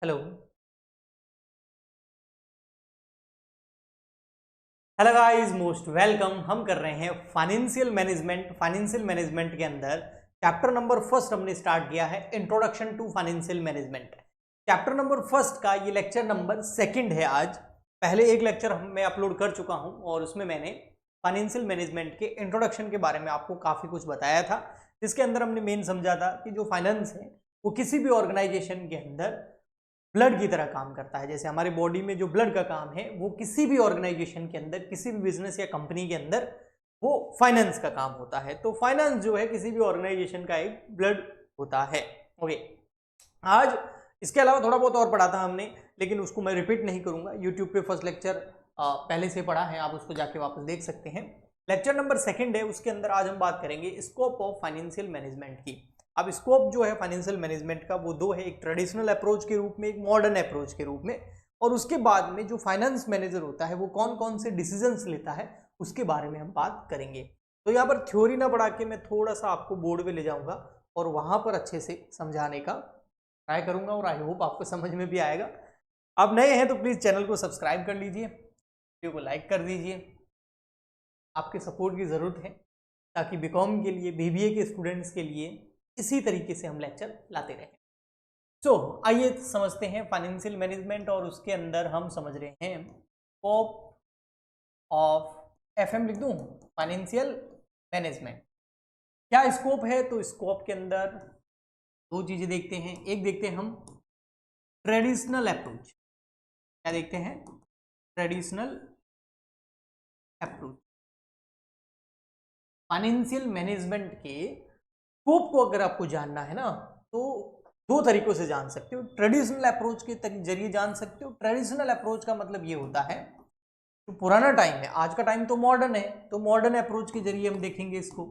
Hello hello guys, most welcome. हम कर रहे हैं फाइनेंशियल मैनेजमेंट के अंदर चैप्टर नंबर फर्स्ट हमने स्टार्ट किया है, introduction to financial management. Chapter number first का ये लेक्चर नंबर सेकंड है। आज पहले एक लेक्चर मैं अपलोड कर चुका हूं और उसमें मैंने फाइनेंशियल मैनेजमेंट के इंट्रोडक्शन के बारे में आपको काफ़ी कुछ बताया था, जिसके अंदर हमने मेन समझा था कि जो फाइनेंस है वो किसी भी ऑर्गेनाइजेशन के अंदर ब्लड की तरह काम करता है। जैसे हमारे बॉडी में जो ब्लड का काम है वो किसी भी ऑर्गेनाइजेशन के अंदर, किसी भी बिजनेस या कंपनी के अंदर वो फाइनेंस का काम होता है। तो फाइनेंस जो है किसी भी ऑर्गेनाइजेशन का एक ब्लड होता है। ओके, आज इसके अलावा थोड़ा बहुत और पढ़ा था हमने, लेकिन उसको मैं रिपीट नहीं करूंगा। यूट्यूब पे फर्स्ट लेक्चर पहले से पढ़ा है, आप उसको जाके वापस देख सकते हैं। लेक्चर नंबर सेकंड है, उसके अंदर आज हम बात करेंगे स्कोप ऑफ फाइनेंशियल मैनेजमेंट की। अब स्कोप जो है फाइनेंशियल मैनेजमेंट का वो दो है, एक ट्रेडिशनल अप्रोच के रूप में, एक मॉडर्न अप्रोच के रूप में। और उसके बाद में जो फाइनेंस मैनेजर होता है वो कौन कौन से डिसीजंस लेता है उसके बारे में हम बात करेंगे। तो यहाँ पर थ्योरी ना बढ़ा के मैं थोड़ा सा आपको बोर्ड पे ले जाऊंगा और वहां पर अच्छे से समझाने का ट्राई करूंगा और आई होप आपको समझ में भी आएगा। आप नए हैं तो प्लीज़ चैनल को सब्सक्राइब कर लीजिए, वीडियो को लाइक कर दीजिए। आपके सपोर्ट की ज़रूरत है ताकि बीकॉम के लिए, बीबीए के स्टूडेंट्स के लिए इसी तरीके से हम लेक्चर लाते रहें। तो आइए समझते हैं फाइनेंशियल मैनेजमेंट, और उसके अंदर हम समझ रहे हैं स्कोप ऑफ एफएम। लिख दूं फाइनेंशियल मैनेजमेंट क्या स्कोप है। तो स्कोप के अंदर दो चीजें देखते हैं। एक देखते हैं हम ट्रेडिशनल अप्रोच। क्या देखते हैं? Traditional approach. फाइनेंशियल मैनेजमेंट के स्कोप को अगर आपको जानना है ना, तो दो तरीकों से जान सकते हो। ट्रेडिशनल अप्रोच के जरिए जान सकते हो। ट्रेडिशनल अप्रोच का मतलब ये होता है तो पुराना टाइम है, आज का टाइम तो मॉडर्न है, तो मॉडर्न अप्रोच के जरिए हम देखेंगे इसको।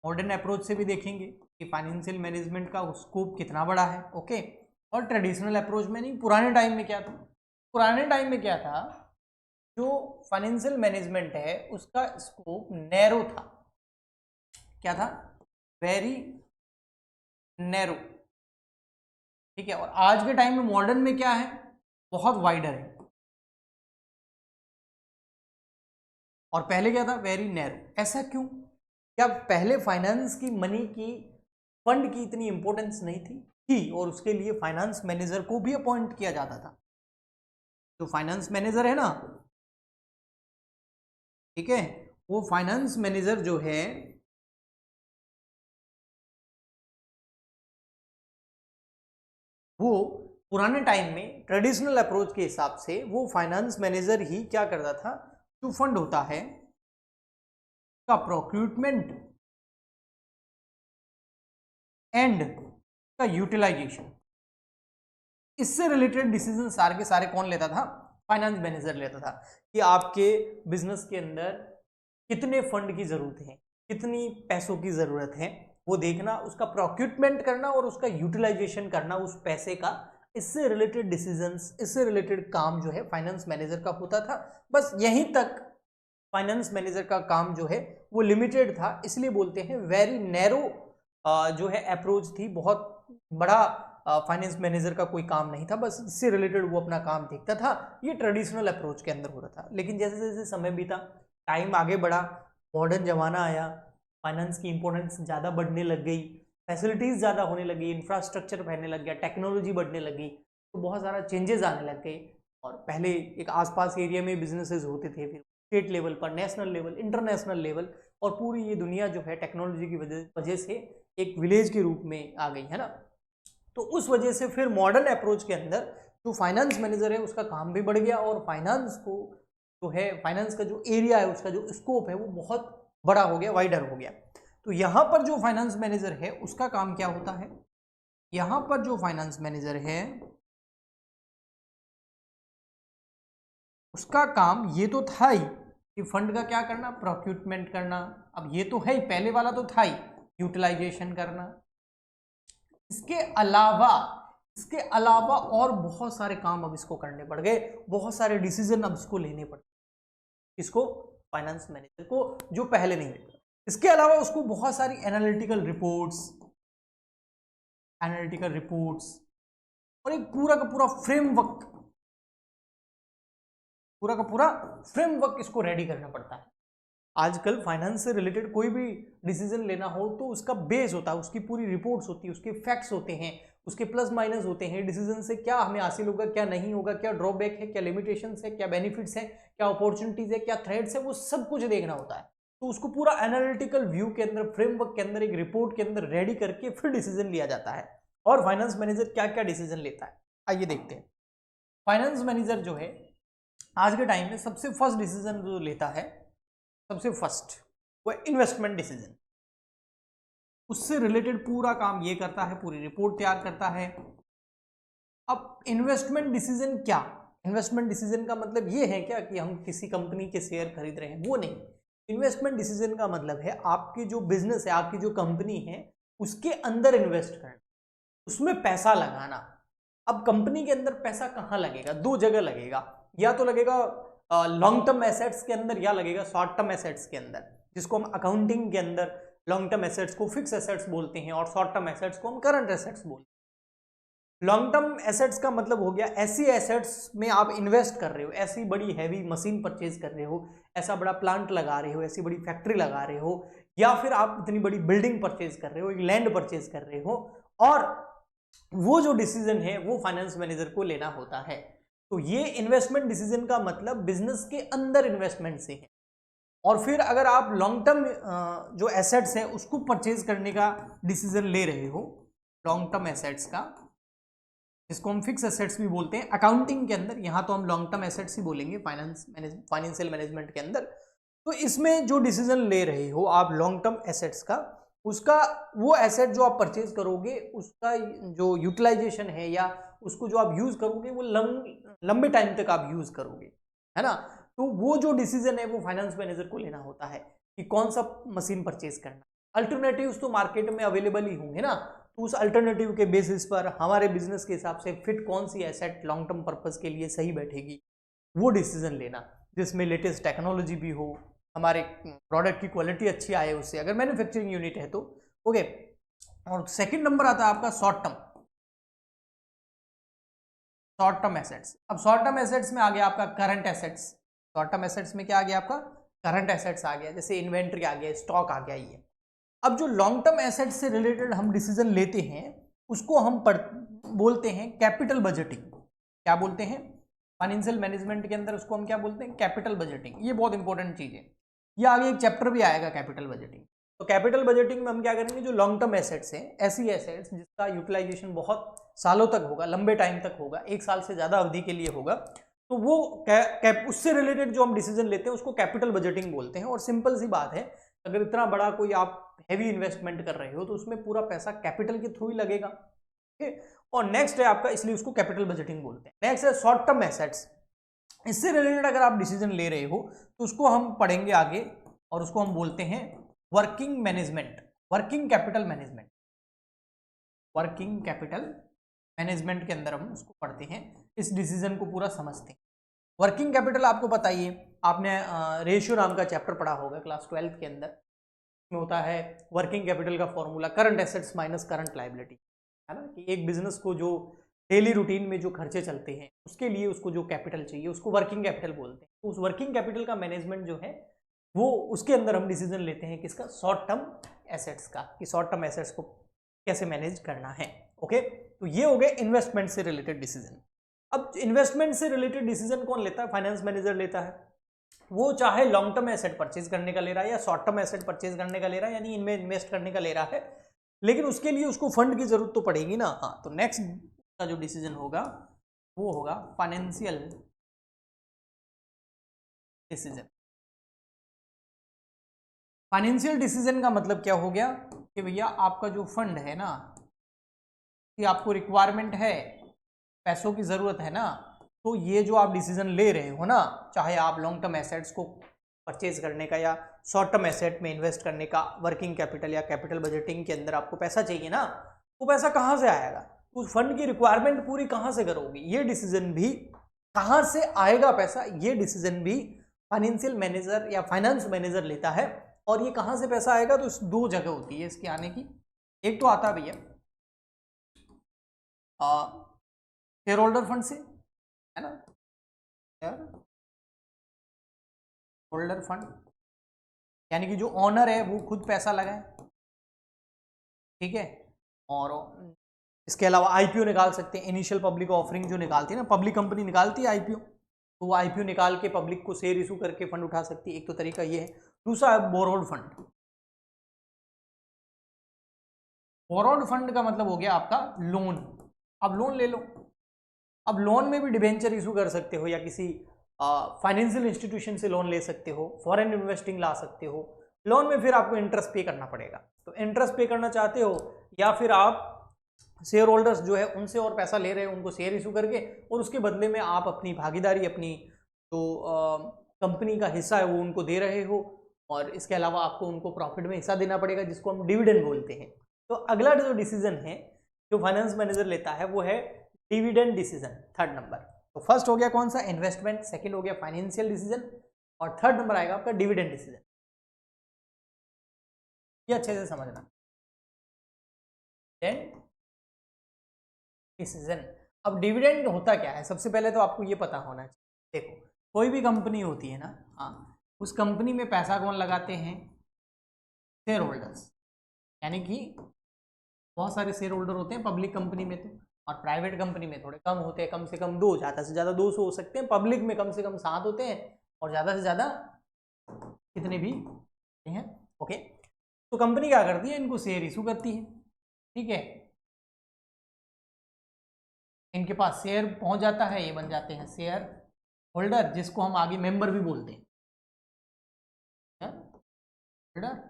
मॉडर्न अप्रोच से भी देखेंगे कि फाइनेंशियल मैनेजमेंट का स्कोप कितना बड़ा है। ओके, और ट्रेडिशनल अप्रोच में नहीं, पुराने टाइम में क्या था? पुराने टाइम में क्या था? जो फाइनेंशियल मैनेजमेंट है उसका स्कोप नैरो था। क्या था? Very narrow. ठीक है, और आज के टाइम में मॉडर्न में क्या है? बहुत वाइडर है। और पहले क्या था? Very narrow. ऐसा क्यों? क्या पहले फाइनेंस की, मनी की, फंड की इतनी इंपॉर्टेंस नहीं थी और उसके लिए फाइनेंस मैनेजर को भी अपॉइंट किया जाता था। जो फाइनेंस मैनेजर है ना, ठीक है, वो फाइनेंस मैनेजर जो है वो पुराने टाइम में ट्रेडिशनल अप्रोच के हिसाब से वो फाइनेंस मैनेजर ही क्या करता था? जो फंड होता है का प्रोक्यूटमेंट एंड का यूटिलाइजेशन, इससे रिलेटेड डिसीजन सारे के सारे कौन लेता था? फाइनेंस मैनेजर लेता था। कि आपके बिजनेस के अंदर कितने फंड की जरूरत है, कितनी पैसों की जरूरत है, वो देखना, उसका प्रोक्यूटमेंट करना और उसका यूटिलाइजेशन करना उस पैसे का। इससे रिलेटेड डिसीजंस, इससे रिलेटेड काम जो है फाइनेंस मैनेजर का होता था। बस यहीं तक फाइनेंस मैनेजर का काम जो है वो लिमिटेड था, इसलिए बोलते हैं वेरी नैरो जो है अप्रोच थी। बहुत बड़ा फाइनेंस मैनेजर का कोई काम नहीं था, बस इससे रिलेटेड वो अपना काम देखता था। ये ट्रेडिशनल अप्रोच के अंदर होता था। लेकिन जैसे जैसे समय बीता, टाइम आगे बढ़ा, मॉडर्न जमाना आया, फाइनेंस की इंपॉर्टेंस ज़्यादा बढ़ने लग गई, फैसिलिटीज़ ज़्यादा होने लगी, इंफ्रास्ट्रक्चर बढ़ने लग गया, टेक्नोलॉजी बढ़ने लगी, तो बहुत सारा चेंजेस आने लग गए। और पहले एक आसपास एरिया में बिजनेसेस होते थे, फिर स्टेट लेवल पर, नेशनल लेवल, इंटरनेशनल लेवल, और पूरी ये दुनिया जो है टेक्नोलॉजी की वजह से एक विलेज के रूप में आ गई है ना। तो उस वजह से फिर मॉडर्न अप्रोच के अंदर जो फाइनेंस मैनेजर है उसका काम भी बढ़ गया, और फाइनेंस को जो है, फाइनेंस का जो एरिया है, उसका जो स्कोप है वो बहुत बड़ा हो गया, वाइडर हो गया। तो यहाँ पर जो फाइनेंस मैनेजर है उसका काम क्या होता है? यहाँ पर जो फाइनेंस मैनेजर है उसका काम ये तो था ही कि फंड का क्या करना? प्रोक्यूटमेंट करना। अब ये तो है ही, पहले वाला तो था ही, यूटिलाइजेशन करना। इसके अलावा, इसके अलावा और बहुत सारे काम अब इसको करने पड़ गए, बहुत सारे डिसीजन अब इसको लेने पड़ गए। इसको, फाइनेंस मैनेजर को, जो पहले नहीं लेता। इसके अलावा उसको बहुत सारी एनालिटिकल रिपोर्ट्स, एनालिटिकल रिपोर्ट्स और एक पूरा का पूरा फ्रेमवर्क इसको रेडी करना पड़ता है। आजकल फाइनेंस से रिलेटेड कोई भी डिसीजन लेना हो तो उसका बेस होता है, उसकी पूरी रिपोर्ट्स होती है, उसके फैक्ट्स होते हैं, उसके प्लस माइनस होते हैं, डिसीजन से क्या हमें हासिल होगा, क्या नहीं होगा, क्या ड्रॉबैक है, क्या लिमिटेशंस है, क्या बेनिफिट्स है, क्या अपॉर्चुनिटीज है, क्या थ्रेट्स है, वो सब कुछ देखना होता है। तो उसको पूरा एनालिटिकल व्यू के अंदर, फ्रेमवर्क के अंदर, एक रिपोर्ट के अंदर रेडी करके फिर डिसीजन लिया जाता है। और फाइनेंस मैनेजर क्या क्या डिसीजन लेता है, आइए देखते हैं। फाइनेंस मैनेजर जो है आज के टाइम में सबसे फर्स्ट डिसीजन जो लेता है, सबसे फर्स्ट वो इन्वेस्टमेंट डिसीजन। उससे रिलेटेड पूरा काम ये करता है, पूरी रिपोर्ट तैयार करता है। अब इन्वेस्टमेंट डिसीजन क्या, इन्वेस्टमेंट डिसीजन का मतलब ये है क्या कि हम किसी कंपनी के शेयर खरीद रहे हैं, वो नहीं। इन्वेस्टमेंट डिसीजन का मतलब है आपकी जो बिजनेस है, आपकी जो कंपनी है, उसके अंदर इन्वेस्ट करना, उसमें पैसा लगाना। अब कंपनी के अंदर पैसा कहाँ लगेगा, दो जगह लगेगा, या तो लगेगा लॉन्ग टर्म एसेट्स के अंदर या लगेगा शॉर्ट टर्म एसेट्स के अंदर, जिसको हम अकाउंटिंग के अंदर लॉन्ग टर्म एसेट्स को फिक्स एसेट्स बोलते हैं और शॉर्ट टर्म एसेट्स को हम करंट एसेट्स बोलते हैं। लॉन्ग टर्म एसेट्स का मतलब हो गया ऐसी एसेट्स में आप इन्वेस्ट कर रहे हो, ऐसी बड़ी हैवी मशीन परचेज कर रहे हो, ऐसा बड़ा प्लांट लगा रहे हो, ऐसी बड़ी फैक्ट्री लगा रहे हो, या फिर आप इतनी बड़ी बिल्डिंग परचेज कर रहे हो, एक लैंड परचेज कर रहे हो, और वो जो डिसीजन है वो फाइनेंस मैनेजर को लेना होता है। तो ये इन्वेस्टमेंट डिसीजन का मतलब बिजनेस के अंदर इन्वेस्टमेंट से है। और फिर अगर आप लॉन्ग टर्म जो एसेट्स है उसको परचेज करने का डिसीजन ले रहे हो, लॉन्ग टर्म एसेट्स का, जिसको हम फिक्स एसेट्स भी बोलते हैं अकाउंटिंग के अंदर, यहाँ तो हम लॉन्ग टर्म एसेट्स ही बोलेंगे फाइनेंशियल मैनेजमेंट के अंदर। तो इसमें जो डिसीजन ले रहे हो आप लॉन्ग टर्म एसेट्स का, उसका वो एसेट जो आप परचेज करोगे उसका जो यूटिलाइजेशन है या उसको जो आप यूज करोगे वो लंबे टाइम तक आप यूज करोगे, है ना। तो वो जो डिसीजन है वो फाइनेंस मैनेजर को लेना होता है कि कौन सा मशीन परचेज करना। अल्टरनेटिव्स तो मार्केट में अवेलेबल ही होंगे ना, तो उस अल्टरनेटिव के बेसिस पर हमारे बिजनेस के हिसाब से फिट कौन सी एसेट लॉन्ग टर्म पर्पज के लिए सही बैठेगी, वो डिसीजन लेना, जिसमें लेटेस्ट टेक्नोलॉजी भी हो, हमारे प्रोडक्ट की क्वालिटी अच्छी आए उससे, अगर मैन्युफैक्चरिंग यूनिट है तो ओके। और सेकंड नंबर आता है आपका शॉर्ट टर्म एसेट्स। अब शॉर्ट टर्म एसेट्स में आ गया आपका current assets. Short term assets में क्या आ गया आपका, करंट एसेट्स आ गया, जैसे इन्वेंट्री आ गया, स्टॉक आ गया ये। अब जो लॉन्ग टर्म एसेट्स से रिलेटेड हम डिसीजन लेते हैं उसको हम बोलते हैं कैपिटल बजटिंग। क्या बोलते हैं, फाइनेंशियल मैनेजमेंट के अंदर उसको हम क्या बोलते हैं, कैपिटल बजटिंग। ये बहुत इंपॉर्टेंट चीज है, ये आगे एक चैप्टर भी आएगा कैपिटल बजटिंग। तो कैपिटल बजटिंग में हम क्या करेंगे, जो लॉन्ग टर्म एसेट्स हैं, ऐसी एसेट्स जिसका यूटिलाइजेशन बहुत सालों तक होगा, लंबे टाइम तक होगा, एक साल से ज्यादा अवधि के लिए होगा, तो वो उससे रिलेटेड जो हम डिसीजन लेते हैं उसको कैपिटल बजटिंग बोलते हैं। और सिंपल सी बात है, अगर इतना बड़ा कोई आप हैवी इन्वेस्टमेंट कर रहे हो तो उसमें पूरा पैसा कैपिटल के थ्रू ही लगेगा, ठीक है। और नेक्स्ट है आपका, इसलिए उसको कैपिटल बजटिंग बोलते हैं। नेक्स्ट है शॉर्ट टर्म एसेट्स। इससे रिलेटेड अगर आप डिसीजन ले रहे हो तो उसको हम पढ़ेंगे आगे, और उसको हम बोलते हैं working management, working capital management. Working capital management के अंदर हम उसको पढ़ते हैं, इस डिसीजन को पूरा समझते हैं। वर्किंग कैपिटल आपको बताइए, आपने रेशियो नाम का चैप्टर पढ़ा होगा क्लास 12 के अंदर। इसमें होता है वर्किंग कैपिटल का formula current assets minus current liability, है ना, कि एक बिजनेस को जो डेली रूटीन में जो खर्चे चलते हैं उसके लिए उसको जो कैपिटल चाहिए उसको वर्किंग कैपिटल बोलते हैं। तो उस वर्किंग कैपिटल का मैनेजमेंट जो है वो, उसके अंदर हम डिसीजन लेते हैं किसका, शॉर्ट टर्म एसेट्स का, कि शॉर्ट टर्म एसेट्स को कैसे मैनेज करना है। ओके, तो ये हो गए इन्वेस्टमेंट से रिलेटेड डिसीजन। अब इन्वेस्टमेंट से रिलेटेड डिसीजन कौन लेता है, फाइनेंस मैनेजर लेता है। वो चाहे लॉन्ग टर्म एसेट परचेज करने का ले रहा है या शॉर्ट टर्म एसेट परचेज करने का ले रहा है, यानी इनमें इन्वेस्ट करने का ले रहा है, लेकिन उसके लिए उसको फंड की जरूरत तो पड़ेगी ना। हाँ, तो नेक्स्ट का जो डिसीजन होगा वो होगा फाइनेंशियल डिसीजन। फाइनेंशियल डिसीजन का मतलब क्या हो गया कि भैया आपका जो फंड है ना, कि आपको रिक्वायरमेंट है, पैसों की ज़रूरत है ना, तो ये जो आप डिसीजन ले रहे हो ना, चाहे आप लॉन्ग टर्म एसेट्स को परचेज करने का या शॉर्ट टर्म एसेट में इन्वेस्ट करने का, वर्किंग कैपिटल या कैपिटल बजटिंग के अंदर आपको पैसा चाहिए ना, वो पैसा कहाँ से आएगा, उस फंड की रिक्वायरमेंट पूरी कहाँ से करोगे, ये डिसीजन भी, कहाँ से आएगा पैसा, ये डिसीजन भी फाइनेंशियल मैनेजर या फाइनेंस मैनेजर लेता है। और ये कहाँ से पैसा आएगा, तो दो जगह होती है इसके आने की। एक तो आता है भैया शेयर होल्डर फंड से, है ना, शेयर होल्डर फंड, यानी कि जो ऑनर है वो खुद पैसा लगाए, ठीक है। और इसके अलावा आईपीओ निकाल सकते हैं, इनिशियल पब्लिक ऑफरिंग जो निकालती है ना, पब्लिक कंपनी निकालती है आईपीओ, तो वो आईपीओ निकाल के पब्लिक को शेयर इशू करके फंड उठा सकती है, एक तो तरीका ये है। दूसरा है बोरोड फंड। बोरोड फंड का मतलब हो गया आपका लोन। अब लोन ले लो, अब लोन में भी डिबेंचर इशू कर सकते हो, या किसी फाइनेंशियल इंस्टीट्यूशन से लोन ले सकते हो, फॉरेन इन्वेस्टिंग ला सकते हो। लोन में फिर आपको इंटरेस्ट पे करना पड़ेगा, तो इंटरेस्ट पे करना चाहते हो, या फिर आप शेयर होल्डर्स जो है उनसे और पैसा ले रहे हो, उनको शेयर इशू करके, और उसके बदले में आप अपनी भागीदारी, अपनी जो कंपनी का हिस्सा है वो उनको दे रहे हो, और इसके अलावा आपको उनको प्रॉफिट में हिस्सा देना पड़ेगा, जिसको हम डिविडेंड बोलते हैं। तो अगला जो डिसीजन है जो फाइनेंस मैनेजर लेता है वो है डिविडेंड डिसीजन, थर्ड नंबर। तो फर्स्ट हो गया कौन सा, इन्वेस्टमेंट, सेकंड हो गया फाइनेंशियल डिसीजन, और थर्ड नंबर आएगा आपका डिविडेंड डिसीजन। ये अच्छे से समझना, डिसीजन। अब डिविडेंड होता क्या है, सबसे पहले तो आपको ये पता होना चाहिए। देखो कोई भी कंपनी होती है ना, हाँ, उस कंपनी में पैसा कौन लगाते हैं, शेयर होल्डर्स, यानी कि बहुत सारे शेयर होल्डर होते हैं पब्लिक कंपनी में तो, और प्राइवेट कंपनी में थोड़े कम होते हैं, कम से कम 2, ज़्यादा से ज़्यादा 200 हो सकते हैं। पब्लिक में कम से कम 7 होते हैं, और ज़्यादा से ज़्यादा कितने भी हैं, ओके। तो कंपनी क्या करती है, इनको शेयर इशू करती है, ठीक है। इनके पास शेयर पहुंच जाता है, ये बन जाते हैं शेयर होल्डर, जिसको हम आगे मेंबर भी बोलते हैं, होल्डर,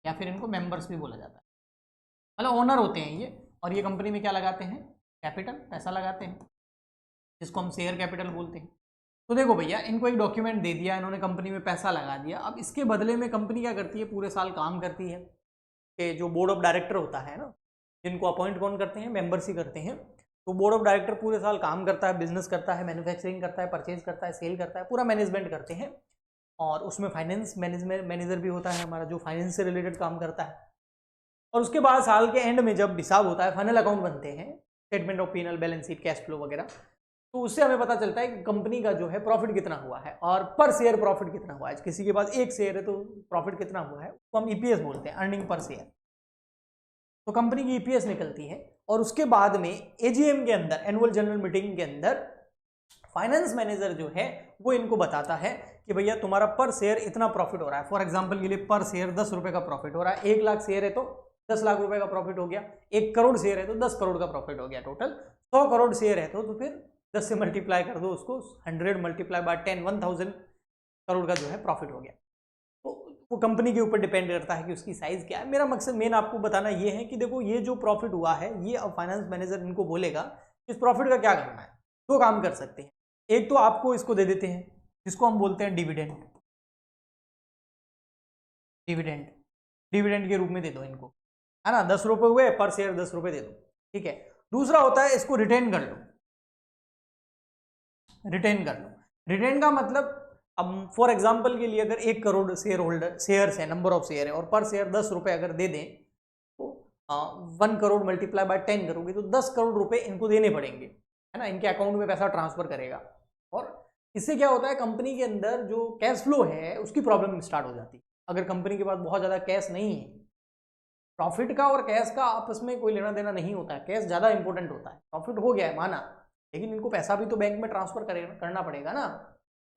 या फिर इनको मेंबर्स भी बोला जाता है, मतलब ओनर होते हैं ये। और ये कंपनी में क्या लगाते हैं, कैपिटल, पैसा लगाते हैं, जिसको हम शेयर कैपिटल बोलते हैं। तो देखो भैया, इनको एक डॉक्यूमेंट दे दिया, इन्होंने कंपनी में पैसा लगा दिया। अब इसके बदले में कंपनी क्या करती है, पूरे साल काम करती है, कि जो बोर्ड ऑफ डायरेक्टर होता है ना, जिनको अपॉइंट कौन करते हैं, मेंबर्स ही करते हैं। तो बोर्ड ऑफ डायरेक्टर पूरे साल काम करता है, बिजनेस करता है, मैन्युफैक्चरिंग करता है, परचेज करता है, सेल करता है, पूरा मैनेजमेंट करते हैं। और उसमें फाइनेंस मैनेजमेंट मैनेजर भी होता है हमारा, जो फाइनेंस से रिलेटेड काम करता है। और उसके बाद साल के एंड में जब हिसाब होता है, फाइनल अकाउंट बनते हैं, statement of P and L, balance sheet, cash flow वगैरह, तो उससे हमें पता चलता है कि कंपनी का जो है प्रॉफिट कितना हुआ है, और पर शेयर प्रॉफिट कितना हुआ है। किसी के पास एक शेयर है तो प्रॉफिट कितना हुआ है, तो हम ईपीएस बोलते हैं, अर्निंग पर शेयर। तो कंपनी की ईपीएस निकलती है, और उसके बाद में एजीएम के अंदर, एनुअल जनरल मीटिंग के अंदर, फाइनेंस मैनेजर जो है वो इनको बताता है कि भैया तुम्हारा पर शेयर इतना प्रॉफिट हो रहा है। फॉर एग्जांपल के लिए पर शेयर 10 रुपए का प्रॉफिट हो रहा है। 1 लाख शेयर है तो 10 लाख रुपए का प्रॉफिट हो गया। 1 करोड़ शेयर है तो 10 करोड़ का प्रॉफिट हो गया टोटल। 100 करोड़ शेयर है तो फिर 10 से मल्टीप्लाई कर दो उसको, 100 मल्टीप्लाई बाय 10, 1000 करोड़ का जो है प्रॉफिट हो गया। तो वो कंपनी के ऊपर डिपेंड करता है कि उसकी साइज क्या है। मेरा मकसद मेन आपको बताना ये है कि देखो ये जो प्रॉफिट हुआ है, ये अब फाइनेंस मैनेजर इनको बोलेगा इस प्रॉफिट का क्या करना है। 2 काम कर सकते हैं, एक तो आपको इसको दे देते हैं जिसको हम बोलते हैं डिविडेंड, डिविडेंड डिविडेंड के रूप में दे दो इनको, है ना। 10 रुपए हुए, पर शेयर 10 रुपए दे दो, ठीक है। दूसरा होता है इसको रिटेन कर लो, रिटेन कर लो। रिटेन का मतलब, अब फॉर एग्जांपल के लिए अगर 1 करोड़ शेयर होल्डर शेयर्स है, नंबर ऑफ शेयर है, और पर शेयर 10 रुपए अगर दे दें तो 1 करोड़ मल्टीप्लाई बाय 10 करोगे तो 10 करोड़ रुपए इनको देने पड़ेंगे, है ना। इनके अकाउंट में पैसा ट्रांसफर करेगा। और इससे क्या होता है, कंपनी के अंदर जो कैश फ्लो है उसकी प्रॉब्लम स्टार्ट हो जाती है। अगर कंपनी के पास बहुत ज़्यादा कैश नहीं है, प्रॉफिट का और कैश का आपस में कोई लेना देना नहीं होता है, कैश ज़्यादा इंपॉर्टेंट होता है। प्रॉफिट हो गया है माना, लेकिन इनको पैसा भी तो बैंक में ट्रांसफर करना पड़ेगा ना।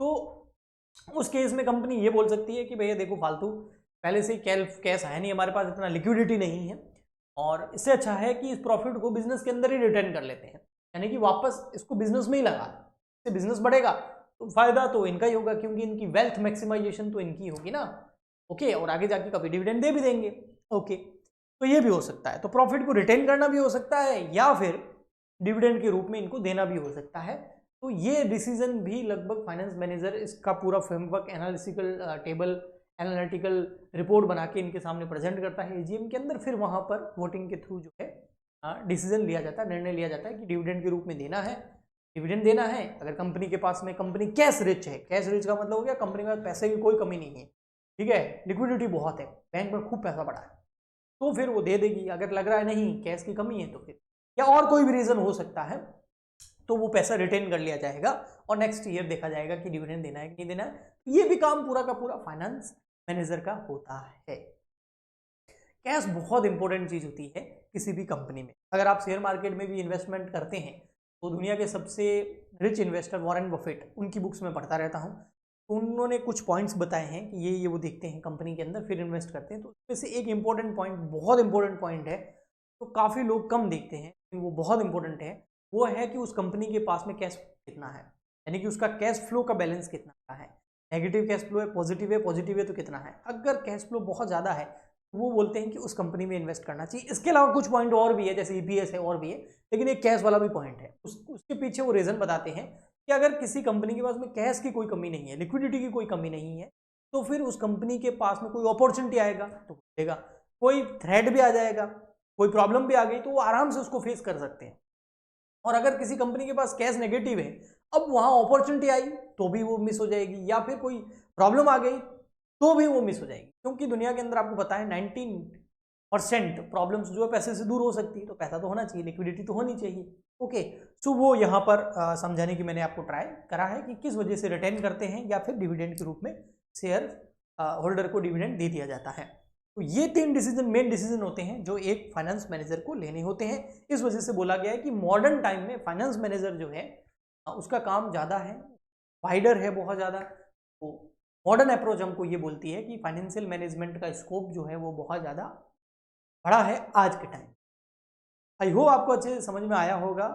तो उस केस में कंपनी ये बोल सकती है कि भैया देखो फालतू पहले से कैश है नहीं हमारे पास, इतना लिक्विडिटी नहीं है, और इससे अच्छा है कि इस प्रॉफिट को बिजनेस के अंदर ही रिटर्न कर लेते हैं, यानी कि वापस इसको बिजनेस में ही लगा, इससे बिजनेस बढ़ेगा तो फायदा तो इनका ही होगा, क्योंकि इनकी वेल्थ मैक्सिमाइजेशन तो इनकी होगी ना, ओके। और आगे जाके कभी डिविडेंड दे भी देंगे, ओके। तो ये भी हो सकता है, तो प्रॉफिट को रिटेन करना भी हो सकता है, या फिर डिविडेंड के रूप में इनको देना भी हो सकता है। तो ये डिसीजन भी लगभग फाइनेंस मैनेजर इसका पूरा framework, analytical table, analytical report बना के इनके सामने प्रेजेंट करता है एजीएम के अंदर। फिर वहाँ पर वोटिंग के थ्रू जो है डिसीजन लिया जाता है, निर्णय लिया जाता है कि डिविडेंड के रूप में देना है, डिविडेंड देना है। अगर कंपनी के पास में, कंपनी कैश रिच है, कैश रिच का मतलब हो गया कंपनी के पास पैसे की कोई कमी नहीं है, ठीक है, लिक्विडिटी बहुत है, बैंक में खूब पैसा पड़ा है, तो फिर वो दे देगी। अगर लग रहा है नहीं कैश की कमी है तो फिर या और कोई भी रीजन हो सकता है, तो वो पैसा रिटेन कर लिया जाएगा और नेक्स्ट ईयर देखा जाएगा कि डिविडेंड देना है कि नहीं देना है। ये भी काम पूरा का पूरा फाइनेंस मैनेजर का होता है। कैश बहुत इंपॉर्टेंट चीज होती है किसी भी कंपनी में। अगर आप शेयर मार्केट में भी इन्वेस्टमेंट करते हैं तो दुनिया के सबसे रिच इन्वेस्टर वॉरेन बफेट, उनकी बुक्स में पढ़ता रहता हूँ, तो उन्होंने कुछ पॉइंट्स बताए हैं कि ये वो देखते हैं कंपनी के अंदर फिर इन्वेस्ट करते हैं। तो उसमें से एक इंपॉर्टेंट पॉइंट, बहुत इंपॉर्टेंट पॉइंट है, तो काफ़ी लोग कम देखते हैं, वो बहुत इंपॉर्टेंट है, वो है कि उस कंपनी के पास में कैश कितना है, यानी कि उसका कैश फ्लो का बैलेंस कितना है। नेगेटिव कैश फ्लो है, पॉजिटिव है तो कितना है। अगर कैश फ्लो बहुत ज़्यादा है वो बोलते हैं कि उस कंपनी में इन्वेस्ट करना चाहिए। इसके अलावा कुछ पॉइंट और भी है, जैसे ईपीएस है और भी है, लेकिन एक कैश वाला भी पॉइंट है। उसके पीछे वो रीजन बताते हैं कि अगर किसी कंपनी के पास में कैश की कोई कमी नहीं है, लिक्विडिटी की कोई कमी नहीं है, तो फिर उस कंपनी के पास में कोई अपॉर्चुनिटी आएगा तो देगा, कोई थ्रेट भी आ जाएगा, कोई प्रॉब्लम भी आ गई तो वो आराम से उसको फेस कर सकते हैं। और अगर किसी कंपनी के पास कैश नेगेटिव है, अब वहां अपॉर्चुनिटी आई तो भी वो मिस हो जाएगी, या फिर कोई प्रॉब्लम आ गई तो भी वो मिस हो जाएगी। क्योंकि दुनिया के अंदर आपको पता है 19% प्रॉब्लम्स जो है पैसे से दूर हो सकती है, तो पैसा तो होना चाहिए, लिक्विडिटी तो होनी चाहिए। ओके, सो वो यहाँ पर समझाने की मैंने आपको ट्राई करा है कि किस वजह से रिटेन करते हैं या फिर डिविडेंड के रूप में शेयर होल्डर को डिविडेंड दे दिया जाता है। तो ये 3 डिसीजन मेन डिसीजन होते हैं जो एक फाइनेंस मैनेजर को लेने होते हैं। इस वजह से बोला गया है कि मॉडर्न टाइम में फाइनेंस मैनेजर जो है उसका काम ज़्यादा है, वाइडर है बहुत ज़्यादा। तो मॉडर्न अप्रोच हमको ये बोलती है कि फाइनेंशियल मैनेजमेंट का स्कोप जो है वो बहुत ज़्यादा बड़ा है आज के टाइम। आई होप आपको अच्छे से समझ में आया होगा।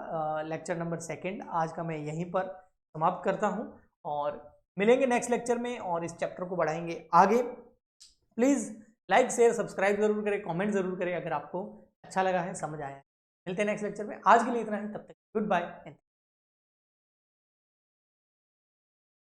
लेक्चर नंबर 2 आज का मैं यहीं पर समाप्त करता हूं और मिलेंगे नेक्स्ट लेक्चर में और इस चैप्टर को बढ़ाएंगे आगे। प्लीज़ लाइक शेयर सब्सक्राइब जरूर करें, कमेंट जरूर करें अगर आपको अच्छा लगा है, समझ आया है। मिलते हैं नेक्स्ट लेक्चर में, आज के लिए इतना ही, तब तक गुड बाय।